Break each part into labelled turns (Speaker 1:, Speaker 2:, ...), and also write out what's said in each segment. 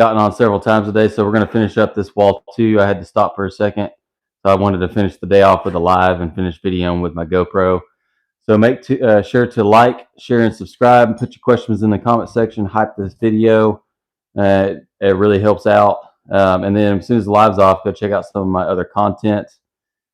Speaker 1: gotten on several times today, so we're going to finish up this wall too. I had to stop for a second, so I wanted to finish the day off with a live and finish videoing with my GoPro. So make sure to like, share, and subscribe, and put your questions in the comment section. Hype this video. It really helps out. And then as soon as the live's off, go check out some of my other content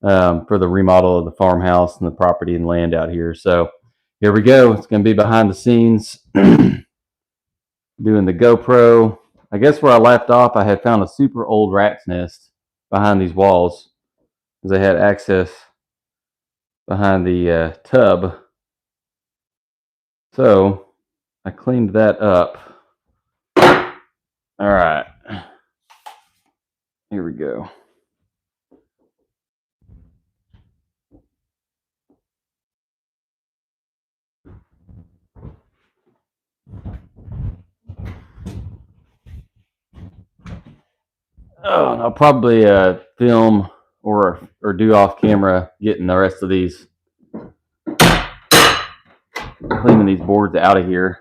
Speaker 1: for the remodel of the farmhouse and the property and land out here. So here we go. It's going to be behind the scenes doing the GoPro. I guess where I left off, I had found a super old rat's nest behind these walls because I had access behind the tub. So I cleaned that up. All right. Here we go. Oh, and I'll probably film or do off camera getting the rest of these, cleaning these boards out of here.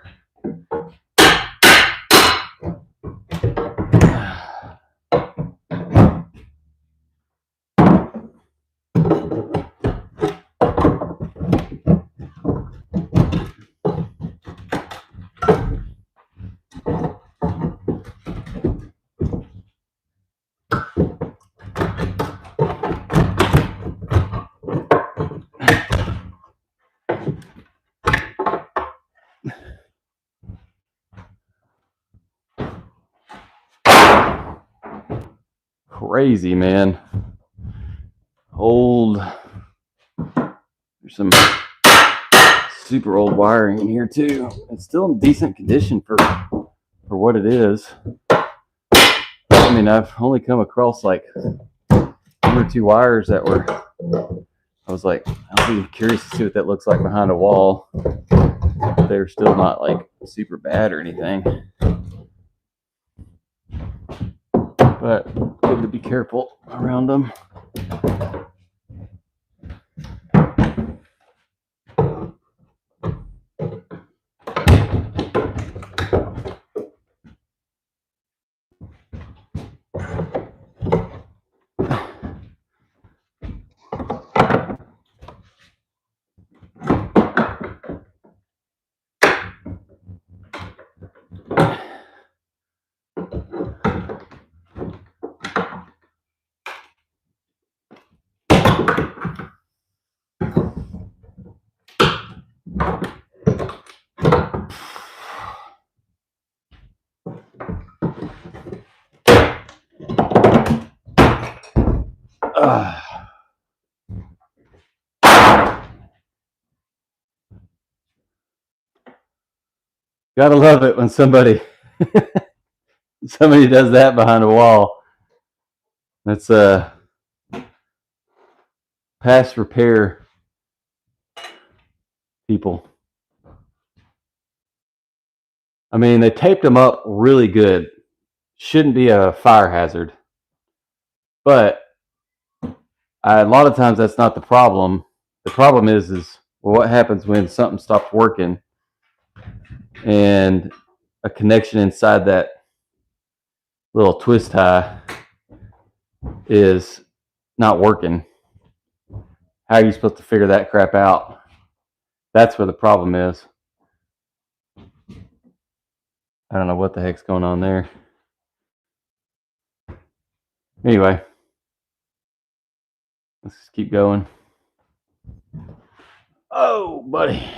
Speaker 1: Crazy, man. Old. There's some super old wiring in here too. It's still in decent condition for what it is. I mean, I've only come across like 1 or 2 wires that were, I was like, I'll be curious to see what that looks like behind a wall. They're still not like super bad or anything, but good to be careful around them. Gotta love it when somebody does that behind a wall. That's past repair people. I mean, they taped them up really good. Shouldn't be a fire hazard, but a lot of times that's not the problem. The problem is well, what happens when something stops working and a connection inside that little twist tie is not working. How are you supposed to figure that crap out? That's where the problem is. I don't know what the heck's going on there. Anyway, let's just keep going. Oh, buddy.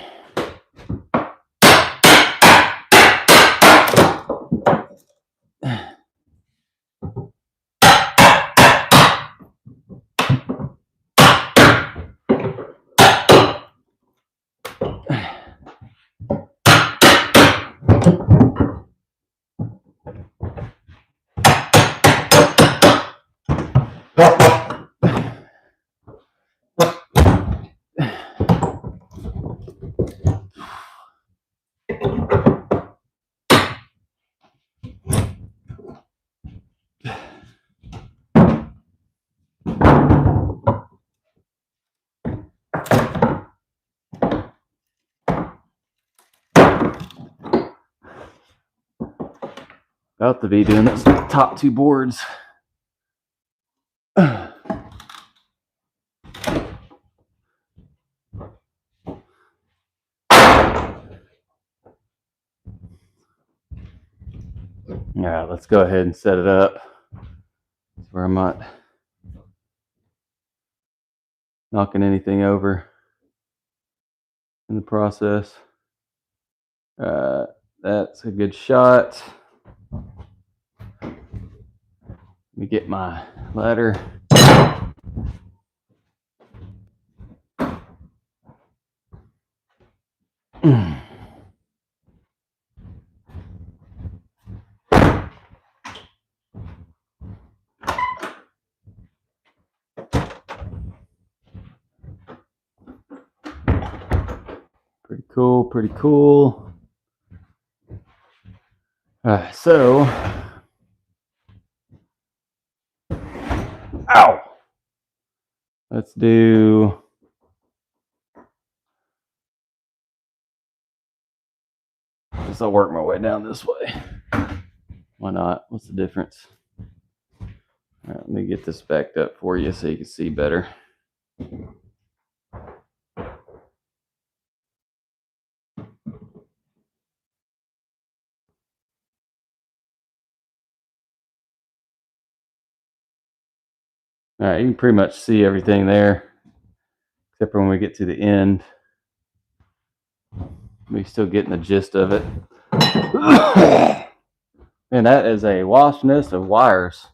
Speaker 1: About to be doing those top two boards. Yeah, let's go ahead and set it up. That's where I'm not knocking anything over in the process. That's a good shot. Let me get my ladder. Pretty cool, pretty cool. So, ow! Let's do this. I'll work my way down this way. Why not? What's the difference? All right, let me get this backed up for you so you can see better. All right, you can pretty much see everything there, except for when we get to the end. We're still getting the gist of it. And that is a wash nest of wires.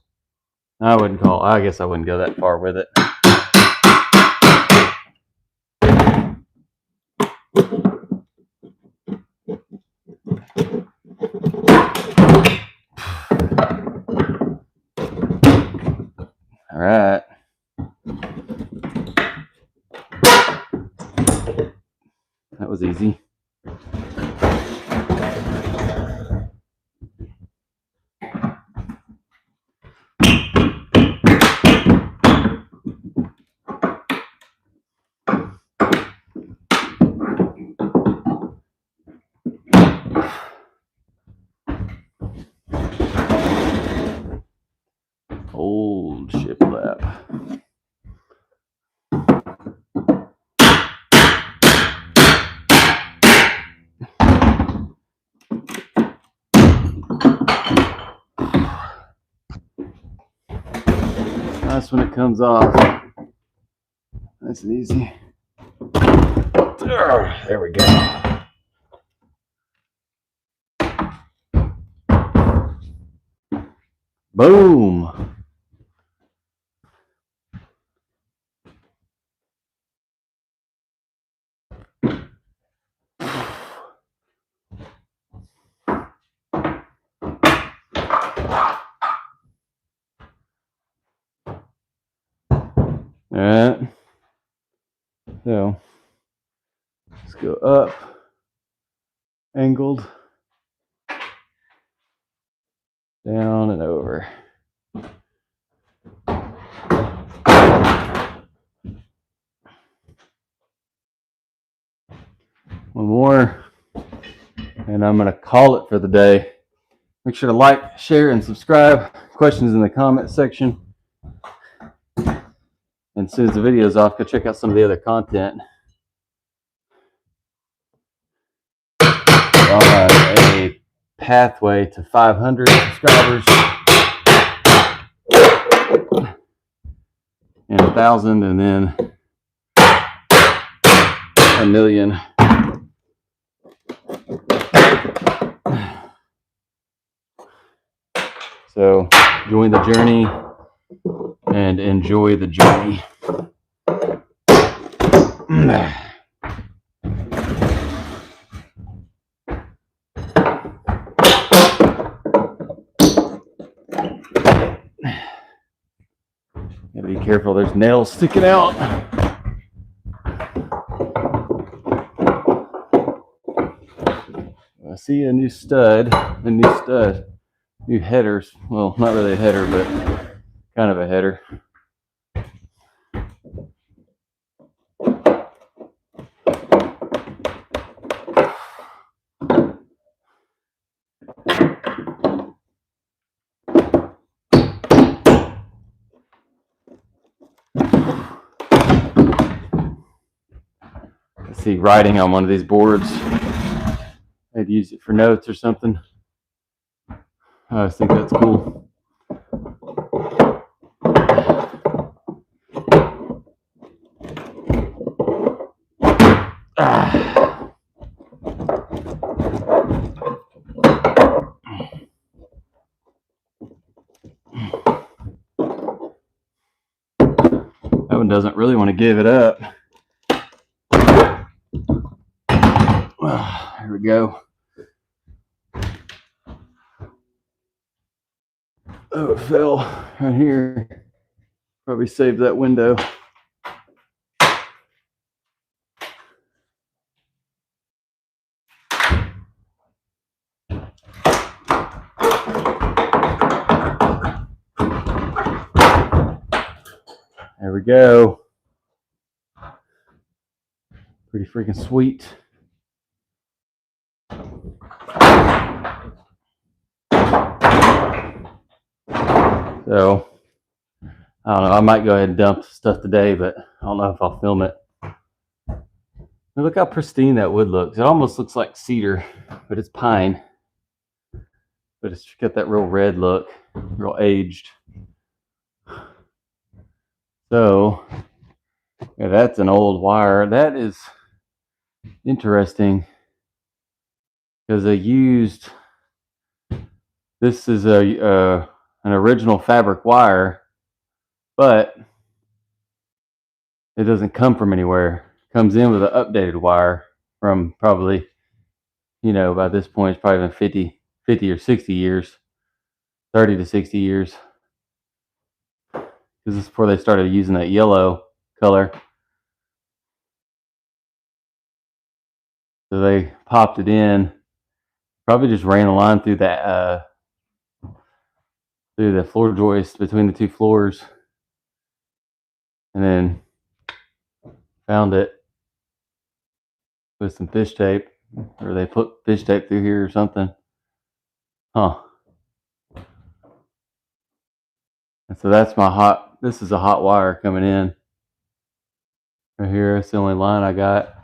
Speaker 1: I guess I wouldn't go that far with it. All right. That was easy. Old shiplap. Nice when it comes off. Nice and easy. There we go. Boom. All right. So let's go up, angled, down and over. One more, and I'm going to call it for the day. Make sure to like, share, and subscribe. Questions in the comment section. And as soon as the video is off, go check out some of the other content. On a pathway to 500 subscribers and 1,000, and then 1 million. So join the journey and enjoy the journey. Gotta be careful, there's nails sticking out. I see a new stud, new headers. Well, not really a header, but kind of a header. see writing on one of these boards. I'd use it for notes or something. I just think that's cool. That one doesn't really want to give it up. Here we go. Oh, it fell right here. Probably saved that window. There we go. Pretty freaking sweet. So, I don't know. I might go ahead and dump stuff today, but I don't know if I'll film it. Look how pristine that wood looks. It almost looks like cedar, but it's pine. But it's got that real red look, real aged. So, yeah, that's an old wire. That is interesting because they used, this is an original fabric wire, but it doesn't come from anywhere. It comes in with an updated wire from probably, by this point it's probably been 50 or 60 years, 30 to 60 years. This is before they started using that yellow color. So they popped it in, probably just ran a line through that through the floor joist between the two floors, and then found it with some fish tape, or they put fish tape through here or something. Huh. And so that's this is a hot wire coming in. Right here, that's the only line I got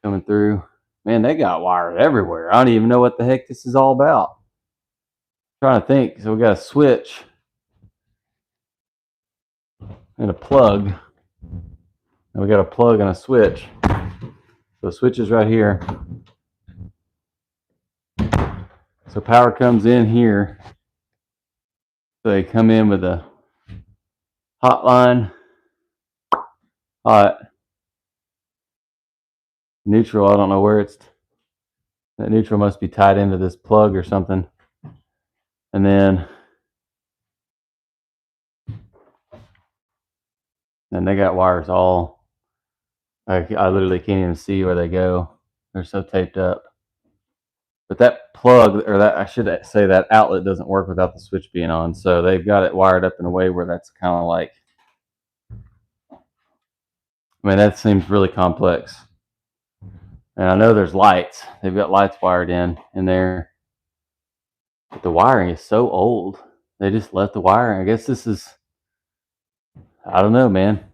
Speaker 1: coming through. Man, they got wires everywhere. I don't even know what the heck this is all about. I'm trying to think. So we got a switch and a plug. And we got a plug and a switch. So the switch is right here. So power comes in here. So they come in with a hot line, hot, neutral. I don't know where it's. That neutral must be tied into this plug or something. And then they got wires all. I literally can't even see where they go. They're so taped up. But that plug, or that, I should say, that outlet doesn't work without the switch being on. So they've got it wired up in a way where that's kind of like, that seems really complex. And I know there's lights. They've got lights wired in there. But the wiring is so old. They just left the wiring. I guess this is, I don't know, man.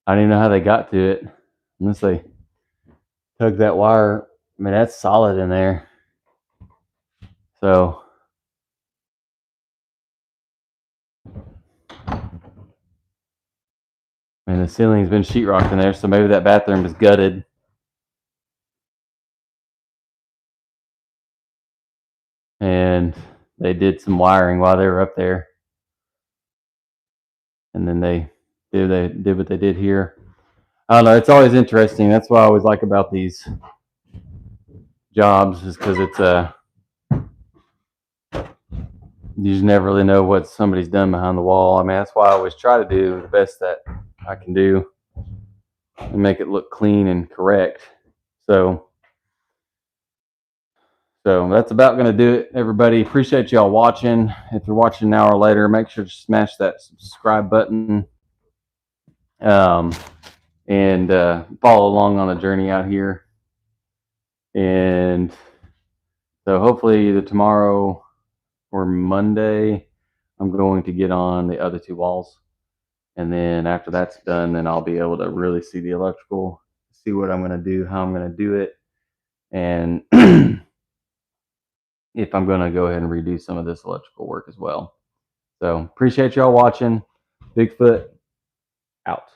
Speaker 1: I don't even know how they got to it. Unless they tug that wire. That's solid in there. So, the ceiling's been sheetrocked in there, so maybe that bathroom is gutted. And they did some wiring while they were up there. And then they did what they did here. I don't know. It's always interesting. That's what I always like about these jobs, is because it's you just never really know what somebody's done behind the wall. That's why I always try to do the best that I can do and make it look clean and correct. So that's about going to do it, everybody. Appreciate y'all watching. If you're watching an hour later, make sure to smash that subscribe button. And follow along on the journey out here. And so hopefully either tomorrow or Monday, I'm going to get on the other two walls. And then after that's done, then I'll be able to really see the electrical, see what I'm going to do, how I'm going to do it, and if I'm going to go ahead and redo some of this electrical work as well. So appreciate y'all watching. Bigfoot out.